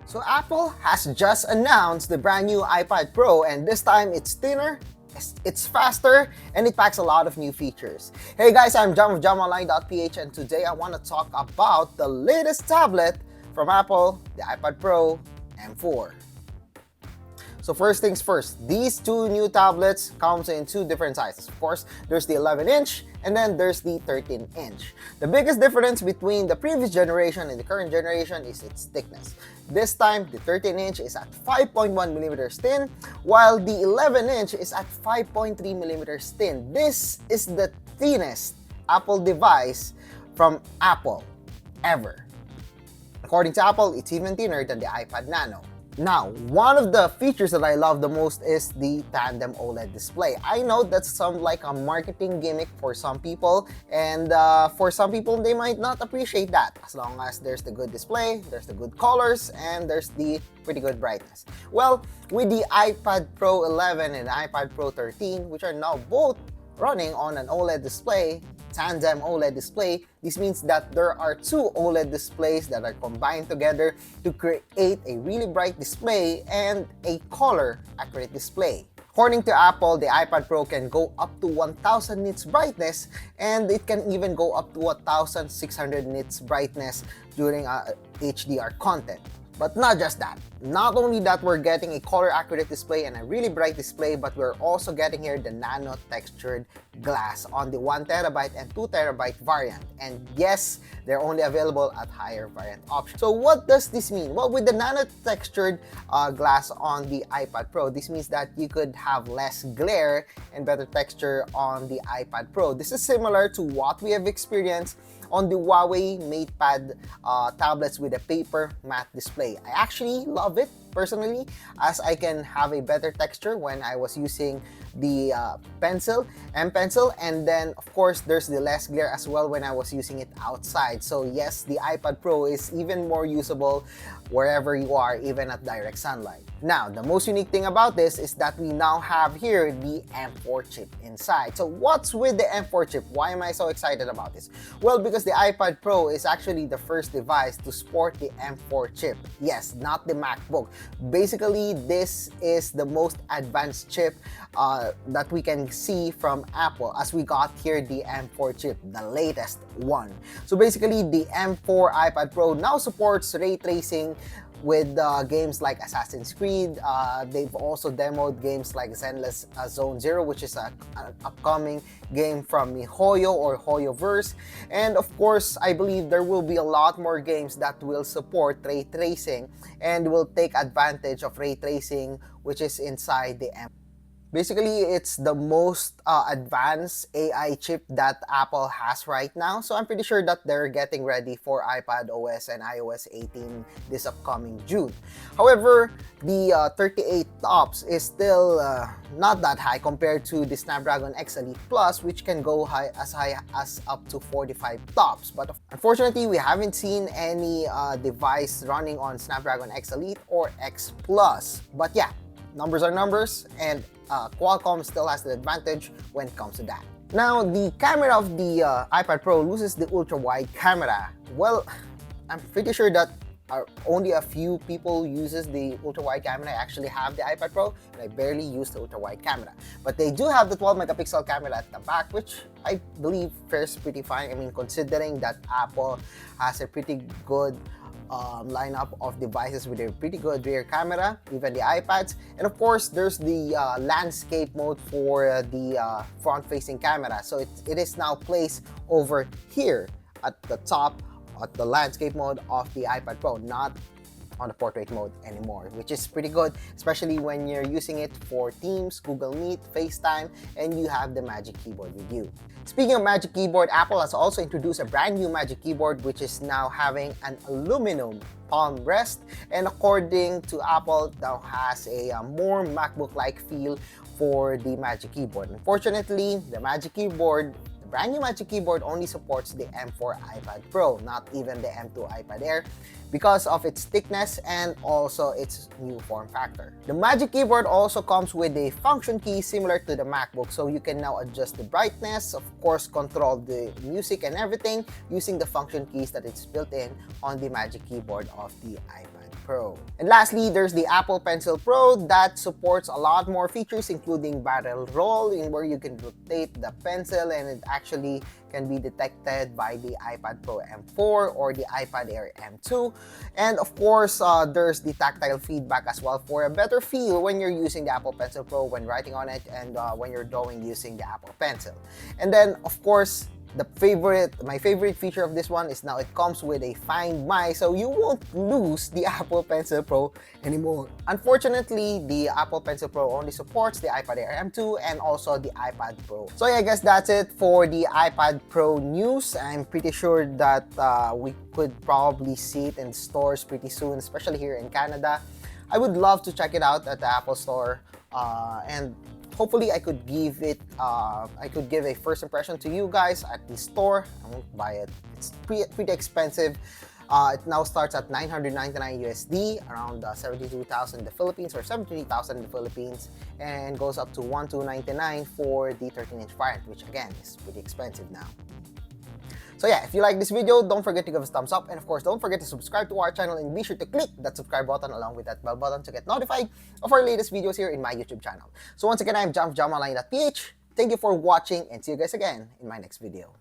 So Apple has just announced the brand new iPad Pro, and this time it's thinner, it's faster, and it packs a lot of new features. Hey guys, I'm Jam of JamOnline.ph, and today I want to talk about the latest tablet from Apple, the iPad Pro M4. So first things first, these two new tablets comes in two different sizes. Of course, there's the 11-inch and then there's the 13-inch. The biggest difference between the previous generation and the current generation is its thickness. This time, the 13-inch is at 5.1 millimeters thin, while the 11-inch is at 5.3 millimeters thin. This is the thinnest Apple device from Apple ever. According to Apple, it's even thinner than the iPad Nano. Now, one of the features that I love the most is the tandem OLED display. I know that's some like a marketing gimmick for some people, and for some people they might not appreciate that, as long as there's the good display, there's the good colors, and there's the pretty good brightness. Well, with the iPad Pro 11 and iPad Pro 13, which are now both running on an OLED display, tandem OLED display, this means that there are two OLED displays that are combined together to create a really bright display and a color accurate display. According to Apple, the iPad Pro can go up to 1000 nits brightness, and it can even go up to 1600 nits brightness during HDR content. But not just that. Not only that we're getting a color accurate display and a really bright display, but we're also getting here the nano textured glass on the 1TB and 2TB variant. And yes, they're only available at higher variant options. So what does this mean? Well, with the nano textured glass on the iPad Pro, this means that you could have less glare and better texture on the iPad Pro. This is similar to what we have experienced on the Huawei MatePad tablets with a paper matte display. I actually love it personally, as I can have a better texture when I was using the M Pencil, and then of course there's the less glare as well when I was using it outside. So yes, the iPad Pro is even more usable wherever you are, even at direct sunlight. Now, the most unique thing about this is that we now have here the M4 chip inside. So what's with the M4 chip? Why am I so excited about this? Well, because the iPad Pro is actually the first device to sport the M4 chip. Yes, not the MacBook. Basically, this is the most advanced chip that we can see from Apple, as we got here the M4 chip, the latest one. So basically, the M4 iPad Pro now supports ray tracing with games like Assassin's Creed. They've also demoed games like Zenless Zone Zero, which is an upcoming game from MiHoYo or HoYoverse. And of course, I believe there will be a lot more games that will support ray tracing and will take advantage of ray tracing, which is inside the M. Basically, it's the most advanced AI chip that Apple has right now. So I'm pretty sure that they're getting ready for iPad OS and iOS 18 this upcoming June. However, the 38 TOPS is still not that high compared to the Snapdragon X Elite Plus, which can go high as up to 45 TOPS. But unfortunately, we haven't seen any device running on Snapdragon X Elite or X Plus. But yeah, numbers are numbers, and Qualcomm still has the advantage when it comes to that. Now, the camera of the iPad Pro loses the ultra-wide camera. Well, I'm pretty sure that only a few people uses the ultra-wide camera. I actually have the iPad Pro, and I barely use the ultra-wide camera. But they do have the 12-megapixel camera at the back, which I believe fares pretty fine. I mean, considering that Apple has a pretty good lineup of devices with a pretty good rear camera, even the iPads. And of course, there's the landscape mode for the front-facing camera. So it is now placed over here at the top at the landscape mode of the iPad Pro, not on the portrait mode anymore, which is pretty good, especially when you're using it for Teams, Google Meet, FaceTime, and you have the Magic Keyboard with you. Speaking of Magic Keyboard, Apple has also introduced a brand new Magic Keyboard, which is now having an aluminum palm rest, and according to Apple, now has a more MacBook-like feel for the Magic Keyboard. Unfortunately, the Magic Keyboard, the brand new Magic Keyboard, only supports the M4 iPad Pro, not even the M2 iPad Air, because of its thickness and also its new form factor. The Magic Keyboard also comes with a function key similar to the MacBook, so you can now adjust the brightness, of course control the music and everything using the function keys that it's built in on the Magic Keyboard of the iPad Pro. And lastly, there's the Apple Pencil Pro that supports a lot more features, including barrel roll, in where you can rotate the pencil and it actually can be detected by the iPad Pro M4 or the iPad Air M2. And of course, there's the tactile feedback as well for a better feel when you're using the Apple Pencil Pro, when writing on it, and when you're drawing using the Apple Pencil. And then, of course, my favorite feature of this one is now it comes with a Find My, so you won't lose the Apple Pencil Pro anymore. Unfortunately, the Apple Pencil Pro only supports the iPad Air M2 and also the iPad Pro. So yeah, I guess that's it for the iPad Pro news. I'm pretty sure that we could probably see it in stores pretty soon, especially here in Canada. I would love to check it out at the Apple Store, and hopefully I could give a first impression to you guys at the store. I won't buy it. It's pretty expensive. It now starts at 999 USD, around 72,000 in the Philippines, or 73,000 in the Philippines, and goes up to 1,299 for the 13-inch variant, which again is pretty expensive now. So yeah, if you like this video, don't forget to give us a thumbs up, and of course, don't forget to subscribe to our channel and be sure to click that subscribe button along with that bell button to get notified of our latest videos here in my YouTube channel. So once again, I'm JamFromJamOnline.ph. Thank you for watching and see you guys again in my next video.